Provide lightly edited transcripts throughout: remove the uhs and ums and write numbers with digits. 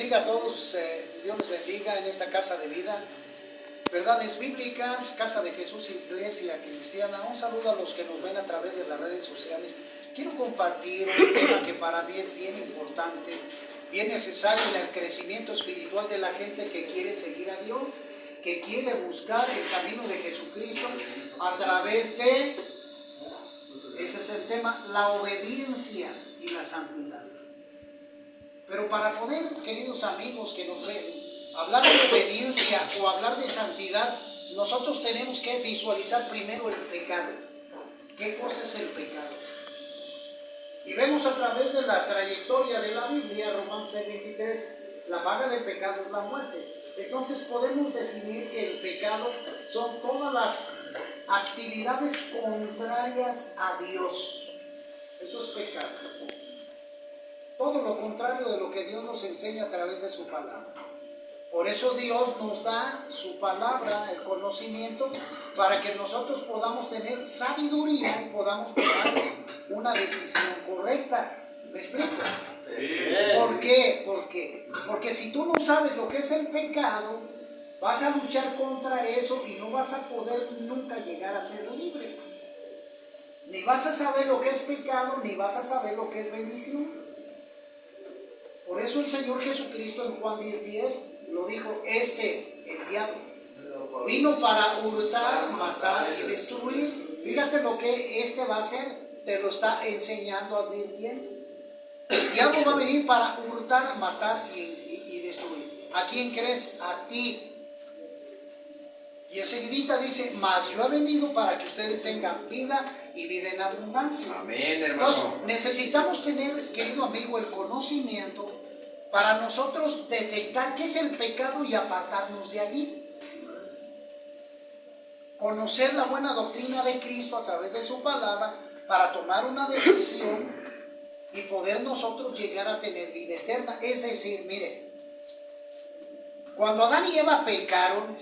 bendiga a todos, Dios les bendiga en esta casa de vida, verdades bíblicas, Casa de Jesús, Iglesia Cristiana. Un saludo a los que nos ven a través de las redes sociales. Quiero compartir un tema que para mí es bien importante, bien necesario en el crecimiento espiritual de la gente que quiere seguir a Dios, que quiere buscar el camino de Jesucristo a través de, ese es el tema, la obediencia y la santidad. Pero para poder, queridos amigos que nos ven, hablar de obediencia o hablar de santidad, nosotros tenemos que visualizar primero el pecado. ¿Qué cosa es el pecado? Y vemos a través de la trayectoria de la Biblia, Romanos 6:23, la paga del pecado es la muerte. Entonces podemos definir que el pecado son todas las actividades contrarias a Dios. Eso es pecado. Todo lo contrario de lo que Dios nos enseña a través de su palabra. Por eso Dios nos da su palabra, el conocimiento, para que nosotros podamos tener sabiduría y podamos tomar una decisión correcta. ¿Me explico? Sí. ¿Por qué? Porque si tú no sabes lo que es el pecado, vas a luchar contra eso y no vas a poder nunca llegar a ser libre. Ni vas a saber lo que es pecado, ni vas a saber lo que es bendición. Por eso el Señor Jesucristo en Juan 10:10 lo dijo, el diablo, vino para hurtar, matar y destruir. Fíjate lo que va a hacer, te lo está enseñando, advirtiendo. El diablo va a venir para hurtar, matar y destruir. ¿A quién crees? A ti. Y enseguidita dice, mas yo he venido para que ustedes tengan vida y vida en abundancia. Amén, hermano. Entonces necesitamos tener, querido amigo, el conocimiento para nosotros detectar qué es el pecado y apartarnos de allí. Conocer la buena doctrina de Cristo a través de su palabra para tomar una decisión y poder nosotros llegar a tener vida eterna. Es decir, mire, cuando Adán y Eva pecaron,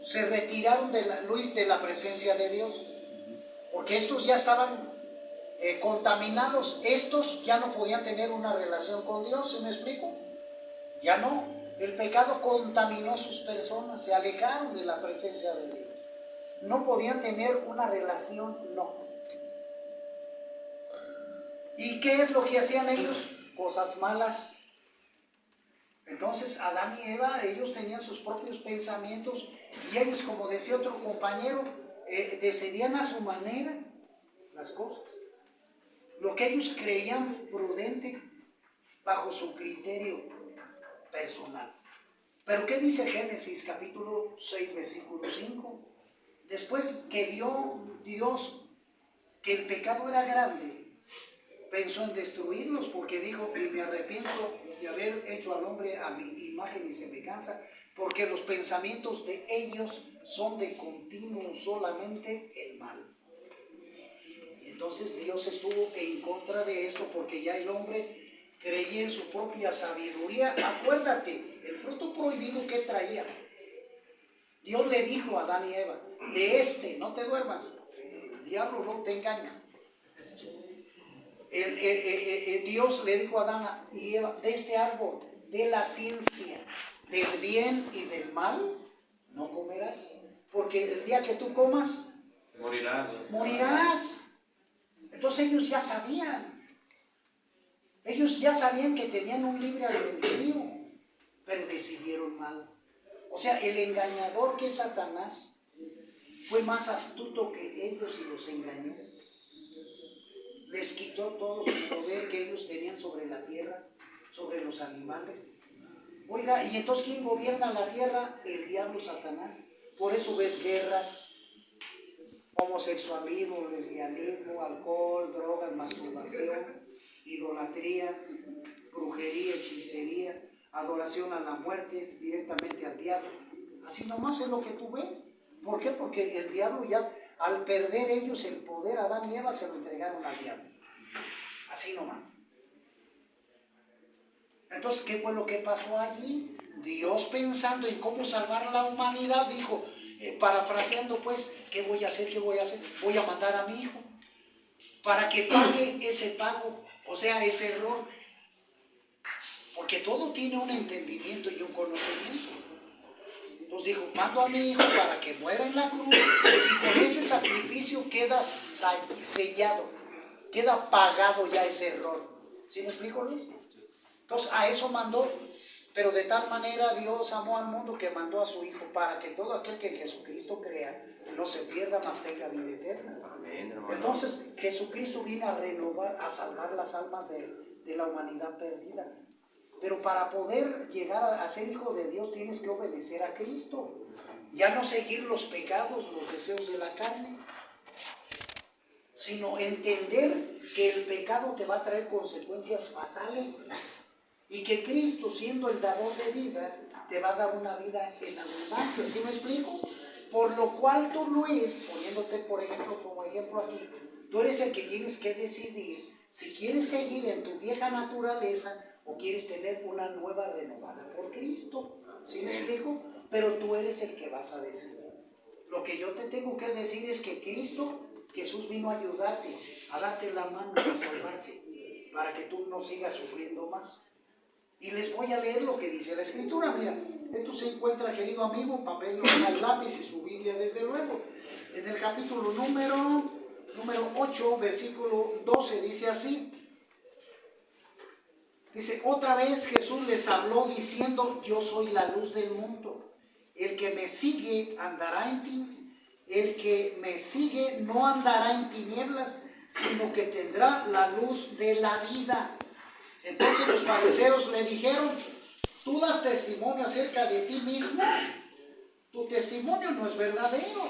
se retiraron de la presencia de Dios, porque estos ya estaban contaminados, estos ya no podían tener una relación con Dios. ¿Sí me explico? Ya no, el pecado contaminó sus personas, se alejaron de la presencia de Dios, no podían tener una relación, no. ¿Y qué es lo que hacían ellos? Cosas malas. Entonces Adán y Eva, ellos tenían sus propios pensamientos y ellos, como decía otro compañero, decidían a su manera las cosas. Lo que ellos creían prudente bajo su criterio personal. Pero ¿qué dice Génesis capítulo 6 versículo 5? Después que vio Dios que el pecado era grande, pensó en destruirlos, porque dijo, y me arrepiento de haber hecho al hombre a mi imagen y semejanza, porque los pensamientos de ellos son de continuo solamente el mal. Entonces Dios estuvo en contra de esto, porque ya el hombre creía en su propia sabiduría. Acuérdate, el fruto prohibido que traía, Dios le dijo a Adán y Eva, de no te duermas, el diablo no te engaña. Dios le dijo a Adán y Eva, de este árbol de la ciencia del bien y del mal no comerás, porque el día que tú comas morirás. Entonces ellos ya sabían que tenían un libre albedrío, pero decidieron mal. O sea, el engañador, que es Satanás, fue más astuto que ellos y los engañó. Les quitó todo su poder que ellos tenían sobre la tierra, sobre los animales. Oiga, ¿y entonces quién gobierna la tierra? El diablo, Satanás. Por eso ves guerras, homosexualismo, lesbianismo, alcohol, drogas, masturbación, idolatría, brujería, hechicería, adoración a la muerte, directamente al diablo. Así nomás es lo que tú ves. ¿Por qué? Porque el diablo ya, al perder ellos el poder, Adán y Eva se lo entregaron al diablo. Así nomás. Entonces, ¿qué fue lo que pasó allí? Dios, pensando en cómo salvar a la humanidad, dijo, parafraseando pues, ¿qué voy a hacer? Voy a mandar a mi hijo para que pague ese pago, o sea, ese error. porque todo tiene un entendimiento y un conocimiento. Entonces dijo, mando a mi hijo para que muera en la cruz y con ese sacrificio queda sellado, queda pagado ya ese error. ¿Sí me explico, Luis? Entonces a eso mandó, pero de tal manera Dios amó al mundo que mandó a su hijo para que todo aquel que en Jesucristo crea no se pierda, mas tenga vida eterna. Amén, hermano. Entonces Jesucristo vino a renovar, a salvar las almas de la humanidad perdida. Pero para poder llegar a ser hijo de Dios tienes que obedecer a Cristo. Ya no seguir los pecados, los deseos de la carne, sino entender que el pecado te va a traer consecuencias fatales y que Cristo, siendo el dador de vida, te va a dar una vida en abundancia. ¿Sí me explico? Por lo cual tú, Luis, poniéndote por ejemplo como ejemplo aquí, tú eres el que tienes que decidir si quieres seguir en tu vieja naturaleza o quieres tener una nueva renovada por Cristo. ¿Sí me explico? Pero tú eres el que vas a decidir. Lo que yo te tengo que decir es que Cristo, Jesús vino a ayudarte, a darte la mano, a salvarte, para que tú no sigas sufriendo más. Y les voy a leer lo que dice la Escritura. Mira, esto se encuentra, querido amigo, papel, lápiz y su Biblia, desde luego. En el capítulo número 8, versículo 12, dice así. Dice, otra vez Jesús les habló diciendo, yo soy la luz del mundo. El que me sigue andará en ti. El que me sigue no andará en tinieblas, sino que tendrá la luz de la vida. Entonces los fariseos le dijeron, tú das testimonio acerca de ti mismo, tu testimonio no es verdadero.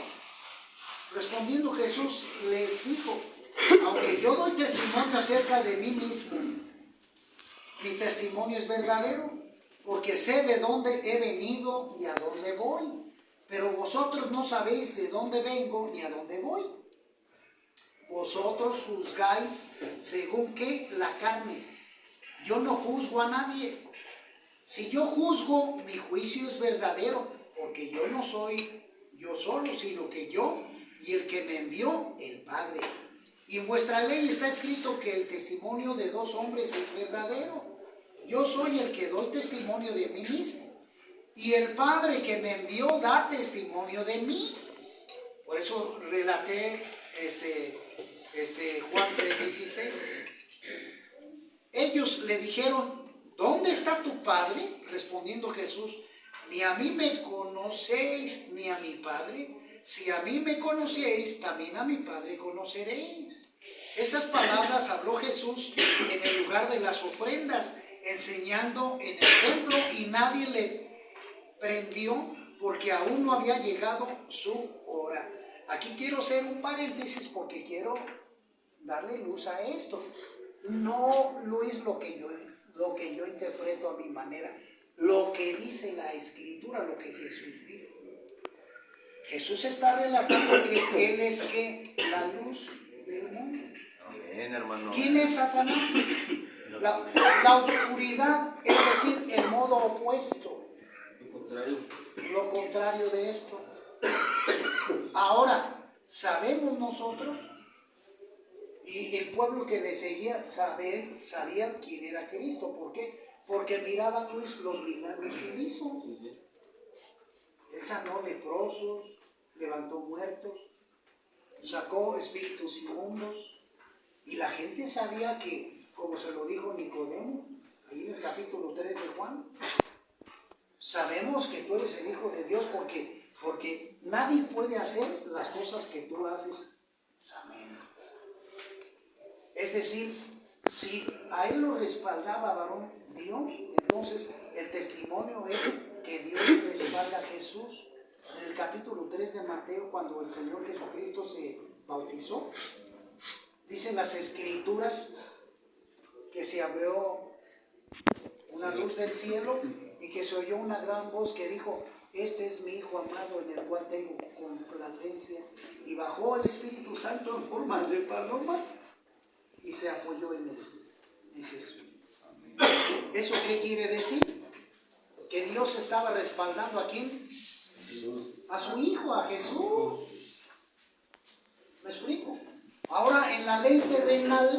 Respondiendo Jesús les dijo, aunque yo doy testimonio acerca de mí mismo, mi testimonio es verdadero, porque sé de dónde he venido y a dónde voy, pero vosotros no sabéis de dónde vengo ni a dónde voy. Vosotros juzgáis según qué la carne. Yo no juzgo a nadie. Si yo juzgo, mi juicio es verdadero, porque yo no soy yo solo, sino que yo y el que me envió, el Padre. Y en vuestra ley está escrito que el testimonio de dos hombres es verdadero. Yo soy el que doy testimonio de mí mismo, y el Padre que me envió da testimonio de mí. Por eso relaté Juan 3:16. Ellos le dijeron, ¿dónde está tu Padre? Respondiendo Jesús, ni a mí me conocéis, ni a mi Padre. Si a mí me conocéis, también a mi Padre conoceréis. Estas palabras habló Jesús en el lugar de las ofrendas, enseñando en el templo, y nadie le prendió porque aún no había llegado su hora. Aquí quiero hacer un paréntesis porque quiero darle luz a esto. No, Luis, lo que yo interpreto a mi manera, lo que dice la Escritura, lo que Jesús dijo. Jesús está relatando que Él es que la luz del mundo. Amén, hermano. ¿Quién es Satanás? La oscuridad, es decir, el modo opuesto. Lo contrario de esto. Ahora, sabemos nosotros, y el pueblo que le seguía sabía quién era Cristo. ¿Por qué? Porque miraban, Luis, los milagros que él hizo. Él sanó leprosos, levantó muertos, sacó espíritus inmundos, y la gente sabía que, como se lo dijo Nicodemo, ahí en el capítulo 3 de Juan, sabemos que tú eres el Hijo de Dios porque nadie puede hacer las cosas que tú haces. Amén. Es decir, si a él lo respaldaba, varón, Dios, entonces el testimonio es que Dios respalda a Jesús. En el capítulo 3 de Mateo, cuando el Señor Jesucristo se bautizó, dicen las Escrituras que se abrió una luz del cielo y que se oyó una gran voz que dijo, este es mi Hijo amado en el cual tengo complacencia. Y bajó el Espíritu Santo en forma de paloma y se apoyó en él, en Jesús. ¿Eso qué quiere decir? Que Dios estaba respaldando ¿a quién? A su Hijo, a Jesús. ¿Me explico? Ahora en la ley terrenal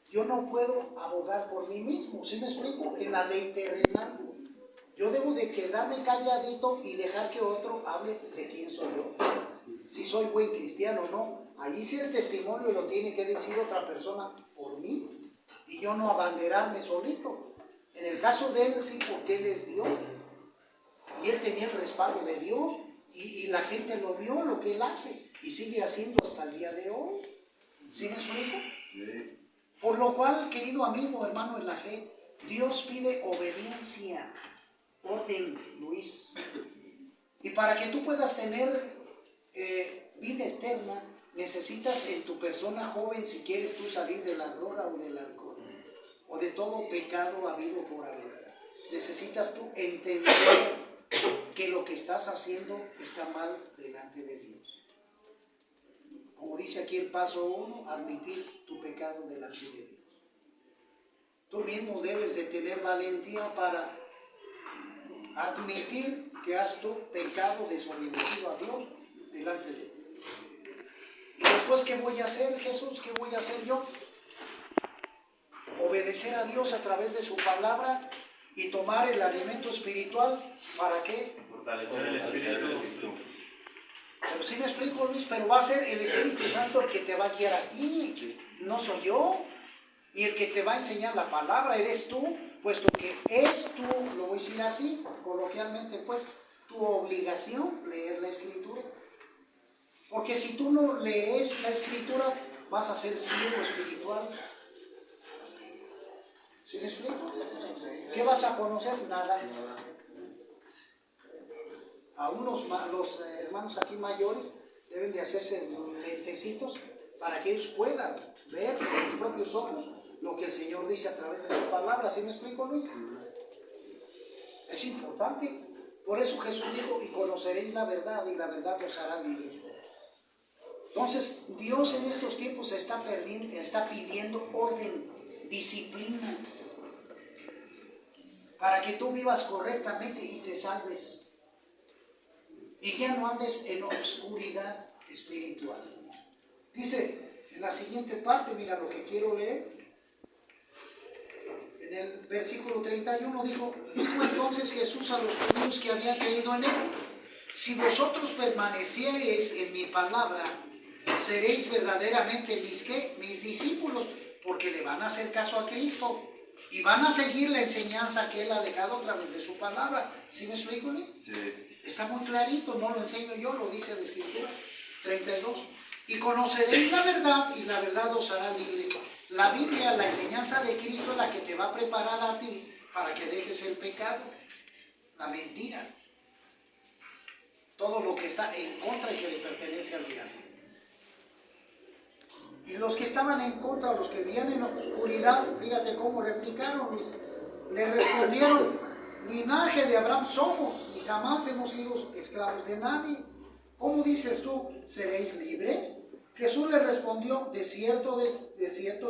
yo no puedo abogar por mí mismo. ¿Sí me explico? En la ley terrenal, yo debo de quedarme calladito y dejar que otro hable de quién soy yo. Si soy buen cristiano o no. Allí sí el testimonio lo tiene que decir otra persona por mí. Y yo no abanderarme solito. En el caso de él sí, porque él es Dios. Y él tenía el respaldo de Dios. Y la gente lo vio, lo que él hace. Y sigue haciendo hasta el día de hoy. ¿Sí me explico? Sí. Por lo cual, querido amigo, hermano en la fe, Dios pide obediencia, orden, Luis. Y para que tú puedas tener vida eterna, necesitas en tu persona joven, si quieres tú salir de la droga o del alcohol, o de todo pecado habido por haber, necesitas tú entender que lo que estás haciendo está mal delante de Dios. Como dice aquí el paso 1, admitir tu pecado delante de Dios. Tú mismo debes de tener valentía para admitir que has tú pecado, desobedecido a Dios delante de Dios. Y después, ¿qué voy a hacer, Jesús? ¿Qué voy a hacer yo? Obedecer a Dios a través de su palabra y tomar el alimento espiritual. ¿Para qué? Fortalecer el espíritu. Pero sí me explico, Luis, pero va a ser el Espíritu Santo el que te va a guiar a ti, no soy yo. Y el que te va a enseñar la palabra eres tú, puesto que es tú, lo voy a decir así, coloquialmente, pues, tu obligación leer la Escritura. Porque si tú no lees la Escritura, vas a ser ciego espiritual. ¿Sí me explico? ¿Qué vas a conocer? Nada. Aún los hermanos aquí mayores deben de hacerse lentecitos para que ellos puedan ver con sus propios ojos lo que el Señor dice a través de su palabra. ¿Sí me explico, Luis? Es importante. Por eso Jesús dijo, y conoceréis la verdad, y la verdad os hará libres. Entonces, Dios en estos tiempos está pidiendo orden, disciplina, para que tú vivas correctamente y te salves. Y ya no andes en obscuridad espiritual. Dice en la siguiente parte, mira lo que quiero leer. En el versículo 31 dijo entonces Jesús a los judíos que habían creído en él: si vosotros permaneciereis en mi palabra, seréis verdaderamente mis discípulos, porque le van a hacer caso a Cristo y van a seguir la enseñanza que él ha dejado a través de su palabra. ¿Sí me explico? Sí. Está muy clarito, no lo enseño yo, lo dice la Escritura. 32. Y conoceréis la verdad, y la verdad os hará libres. La Biblia, la enseñanza de Cristo, es la que te va a preparar a ti para que dejes el pecado, la mentira, todo lo que está en contra y que le pertenece al diablo. Y los que estaban en contra, los que vivían en oscuridad, fíjate cómo replicaron, le respondieron: linaje de Abraham somos, y jamás hemos sido esclavos de nadie. ¿Cómo dices tú, seréis libres? Jesús le respondió: de cierto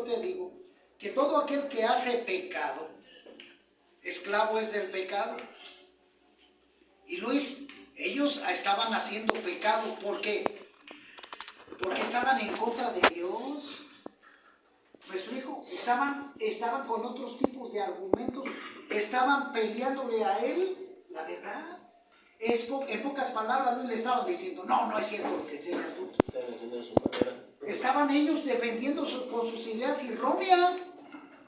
te digo, que todo aquel que hace pecado, esclavo es del pecado. Y Luis, ellos estaban haciendo pecado, ¿por qué? Porque estaban en contra de Dios. ¿Me explico? Estaban con otros tipos de argumentos, estaban peleándole a él la verdad. En pocas palabras, Luis, le estaban diciendo: no es cierto lo que enseñas tú. Estaban ellos defendiendo con sus ideas erróneas.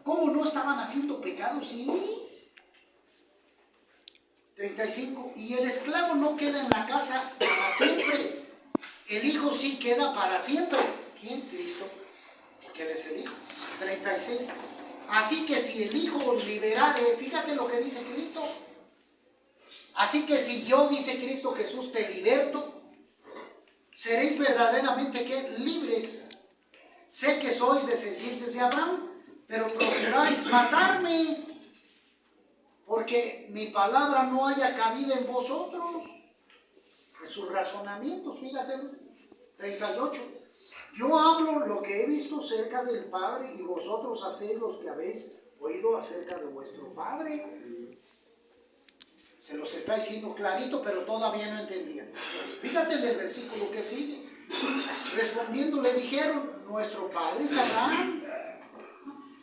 ¿Cómo no estaban haciendo pecado? Sí. 35. Y el esclavo no queda en la casa para siempre. El hijo sí queda para siempre. ¿Quién? Cristo. Porque él es el hijo. 36. Así que si el hijo liberare, fíjate lo que dice Cristo. Así que si yo, dice Cristo Jesús, te liberto, seréis verdaderamente ¿qué? Libres. Sé que sois descendientes de Abraham, pero procuráis matarme, porque mi palabra no haya cabida en vosotros. En sus razonamientos, fíjate. 38. Yo hablo lo que he visto cerca del Padre, y vosotros hacéis lo que habéis oído acerca de vuestro Padre. Se los está diciendo clarito, pero todavía no entendían. Fíjate en el versículo que sigue. Respondiendo le dijeron: nuestro padre es Abraham.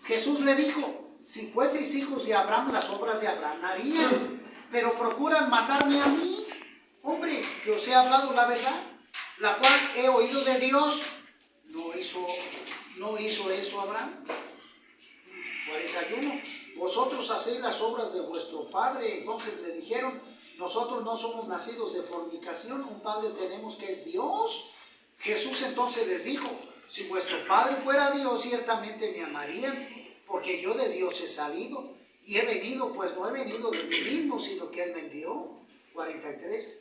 Jesús le dijo, si fueseis hijos de Abraham, las obras de Abraham harían, pero procuran matarme a mí, hombre, que os he hablado la verdad, la cual he oído de Dios. No hizo eso Abraham. 41. Vosotros hacéis las obras de vuestro padre. Entonces le dijeron, nosotros no somos nacidos de fornicación, un padre tenemos que es Dios. Jesús entonces les dijo, si vuestro padre fuera Dios, ciertamente me amarían, porque yo de Dios he salido y he venido, pues no he venido de mí mismo, sino que Él me envió. 43.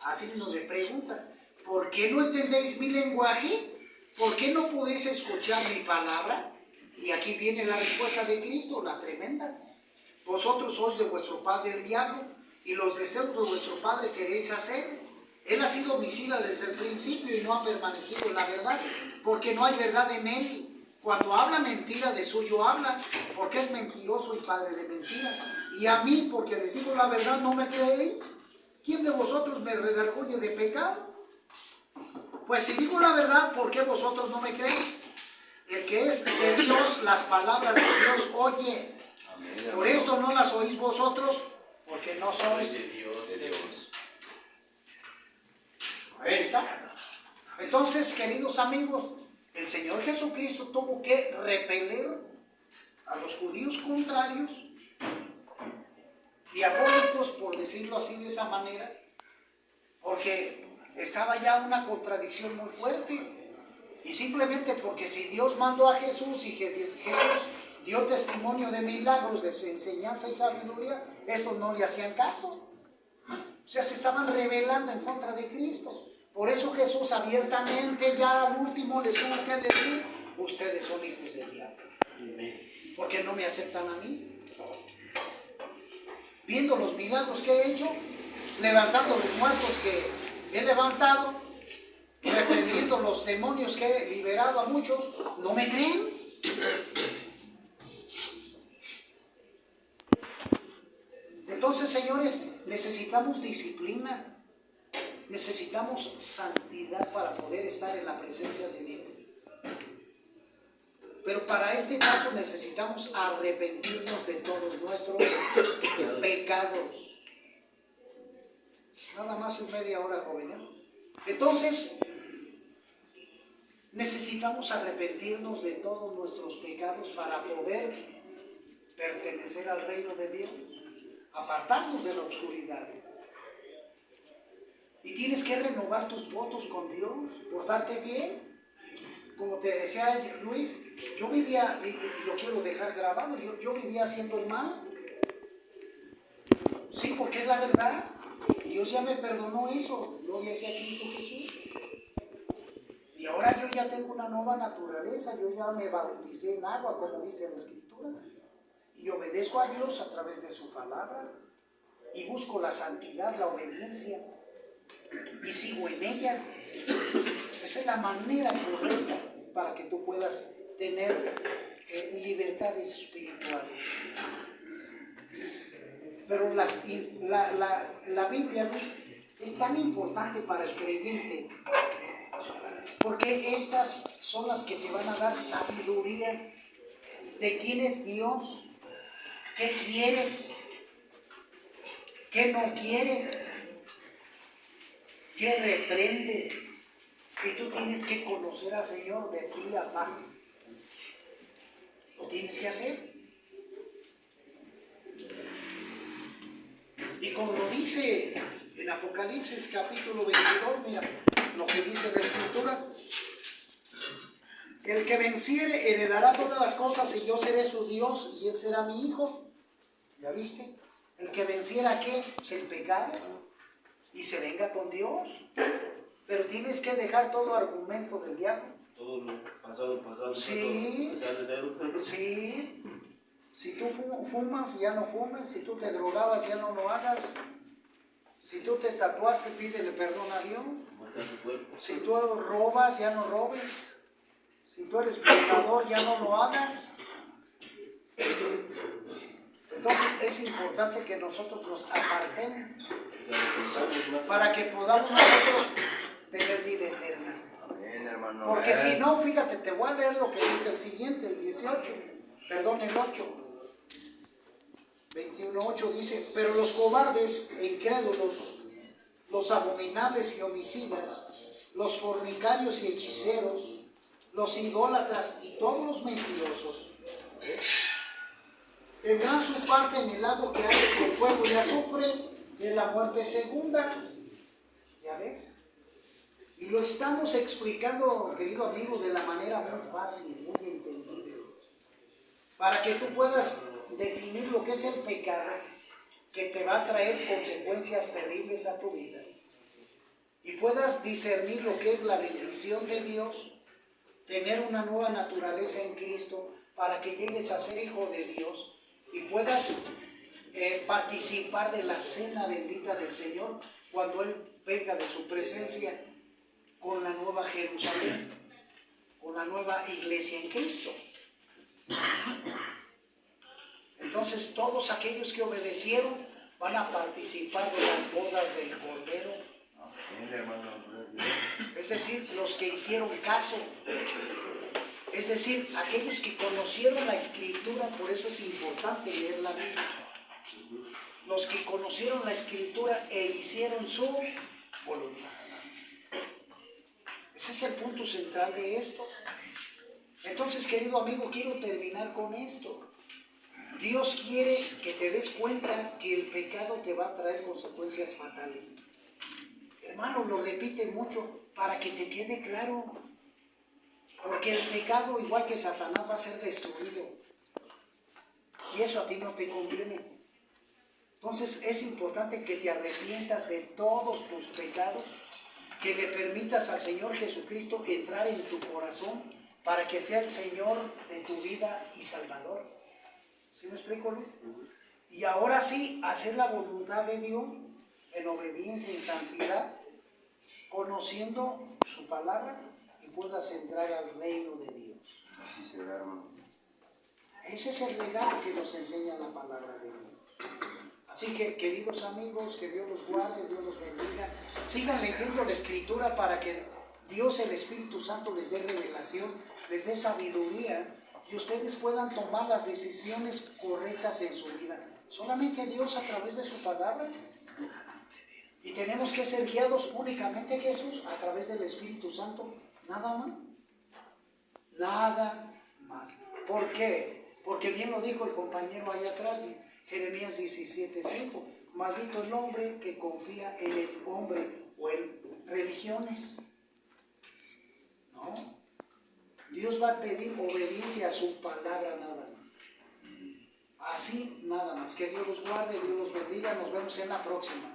Así nos le preguntan, ¿por qué no entendéis mi lenguaje? ¿Por qué no podéis escuchar mi palabra? Y aquí viene la respuesta de Cristo, la tremenda. Vosotros sois de vuestro padre el diablo, y los deseos de vuestro padre queréis hacer. Él ha sido homicida desde el principio y no ha permanecido en la verdad, porque no hay verdad en él. Cuando habla mentira, de suyo habla, porque es mentiroso y padre de mentira. Y a mí, porque les digo la verdad, ¿no me creéis? ¿Quién de vosotros me redarguye de pecado? Pues si digo la verdad, ¿por qué vosotros no me creéis? El que es de Dios, las palabras de Dios oye. Por esto no las oís vosotros, porque no sois de Dios. Ahí está. Entonces, queridos amigos, el Señor Jesucristo tuvo que repeler a los judíos contrarios, diabólicos, por decirlo así de esa manera, porque estaba ya una contradicción muy fuerte. Y simplemente porque si Dios mandó a Jesús y que Jesús dio testimonio de milagros, de su enseñanza y sabiduría, estos no le hacían caso. O sea, se estaban rebelando en contra de Cristo. Por eso Jesús abiertamente ya al último les tuvo que decir, ustedes son hijos del diablo, porque no me aceptan a mí. Viendo los milagros que he hecho, levantando los muertos que he levantado, reprendiendo los demonios que he liberado a muchos, ¿no me creen? Entonces, señores, necesitamos disciplina, necesitamos santidad para poder estar en la presencia de Dios. Pero para este caso necesitamos arrepentirnos de todos nuestros pecados. Nada más es media hora, jóvenes. Entonces, necesitamos arrepentirnos de todos nuestros pecados para poder pertenecer al reino de Dios, apartarnos de la oscuridad. Y tienes que renovar tus votos con Dios, portarte bien. Como te decía Luis, yo vivía, y lo quiero dejar grabado, yo vivía haciendo el mal. Sí, porque es la verdad. Dios ya me perdonó eso, gloria sea a Cristo Jesús. Y ahora yo ya tengo una nueva naturaleza, yo ya me bauticé en agua, como dice la Escritura. Y obedezco a Dios a través de su palabra. Y busco la santidad, la obediencia. Y sigo en ella. Esa es la manera correcta para que tú puedas tener libertad espiritual. Pero la Biblia, Luis, es tan importante para el creyente, porque estas son las que te van a dar sabiduría de quién es Dios, qué quiere, qué no quiere, qué reprende. Y tú tienes que conocer al Señor de pie a pa. Lo tienes que hacer. Y como lo dice en Apocalipsis capítulo 22, mira lo que dice la Escritura: el que venciere heredará todas las cosas y yo seré su Dios y él será mi hijo. ¿Ya viste? El que venciera, ¿qué? Pues el pecado, y se venga con Dios. Pero tienes que dejar todo argumento del diablo. Todo lo pasado. Sí. Pasado de cero. Sí. Si tú fumas, ya no fumes. Si tú te drogabas, ya no lo hagas. Si tú te tatuaste, pídele perdón a Dios. Matar su cuerpo. Si tú robas, ya no robes. Si tú eres pecador, ya no lo hagas. Entonces es importante que nosotros nos apartemos para que podamos nosotros tener vida eterna. Amén, hermano. Porque si no, fíjate, te voy a leer lo que dice el siguiente, el 18. perdón, el 8. 21:8 dice, pero los cobardes e incrédulos, los abominables y homicidas, los fornicarios y hechiceros, los idólatras y todos los mentirosos, tendrán su parte en el lago que hay con fuego y azufre de la muerte segunda. ¿Ya ves? Y lo estamos explicando, querido amigo, de la manera muy fácil, muy entendible, para que tú puedas definir lo que es el pecado, que te va a traer consecuencias terribles a tu vida, y puedas discernir lo que es la bendición de Dios, tener una nueva naturaleza en Cristo, para que llegues a ser hijo de Dios y puedas participar de la cena bendita del Señor cuando Él venga de su presencia con la nueva Jerusalén, con la nueva iglesia en Cristo. Entonces todos aquellos que obedecieron van a participar de las bodas del Cordero. Es decir, los que hicieron caso. Es decir, aquellos que conocieron la Escritura, por eso es importante leer la Biblia. Los que conocieron la Escritura e hicieron su voluntad. Ese es el punto central de esto. Entonces, querido amigo, quiero terminar con esto. Dios quiere que te des cuenta que el pecado te va a traer consecuencias fatales. Hermano, lo repite mucho para que te quede claro. Porque el pecado, igual que Satanás, va a ser destruido. Y eso a ti no te conviene. Entonces es importante que te arrepientas de todos tus pecados, que le permitas al Señor Jesucristo entrar en tu corazón para que sea el Señor de tu vida y Salvador. ¿Sí me explico, Luis? Y ahora sí, hacer la voluntad de Dios en obediencia y santidad, conociendo su palabra, y puedas entrar al reino de Dios. Así será, hermano. Ese es el regalo que nos enseña la palabra de Dios. Así que, queridos amigos, que Dios los guarde, Dios los bendiga. Sigan leyendo la Escritura para que Dios, el Espíritu Santo, les dé revelación, les dé sabiduría y ustedes puedan tomar las decisiones correctas en su vida. Solamente Dios a través de su palabra. Y tenemos que ser guiados únicamente, Jesús, a través del Espíritu Santo. Nada más. Nada más. ¿Por qué? Porque bien lo dijo el compañero allá atrás de Jeremías 17:5. Maldito el hombre que confía en el hombre o en religiones. No. Dios va a pedir obediencia a su palabra nada más. Así nada más. Que Dios los guarde, Dios los bendiga. Nos vemos en la próxima.